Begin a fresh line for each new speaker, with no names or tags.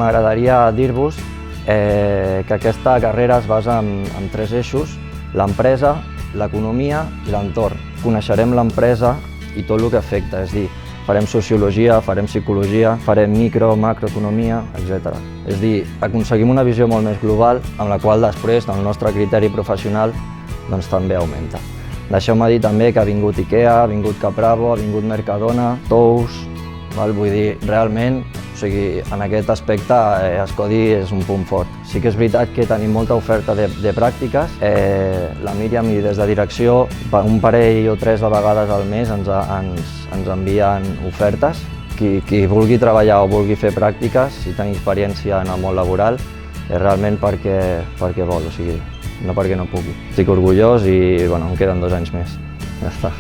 M'agradaria dir-vos que aquesta carrera es basa en 3 eixos: l'empresa, l'economia i l'entorn. Coneixerem l'empresa i tot el que afecta, és a dir, farem sociologia, farem psicologia, farem micro, macroeconomia, etc. És a dir, aconseguim una visió molt més global, amb la qual després el nostre criteri professional doncs, també augmenta. Deixeu-me dir també que ha vingut IKEA, ha vingut Capravo, ha vingut Mercadona, Tous, vull dir, realment, en aquest aspecte Escodi és un punt fort. Sí que és veritat que tenim molta oferta de pràctiques. La Míriam i des de direcció, un parell o 3 de vegades al mes ens envien ofertes. Qui vulgui treballar o vulgui fer pràctiques i tenir experiència en el món laboral és realment perquè vol, no perquè no pugui. Estic orgullós i em queden 2 anys més. Ja està.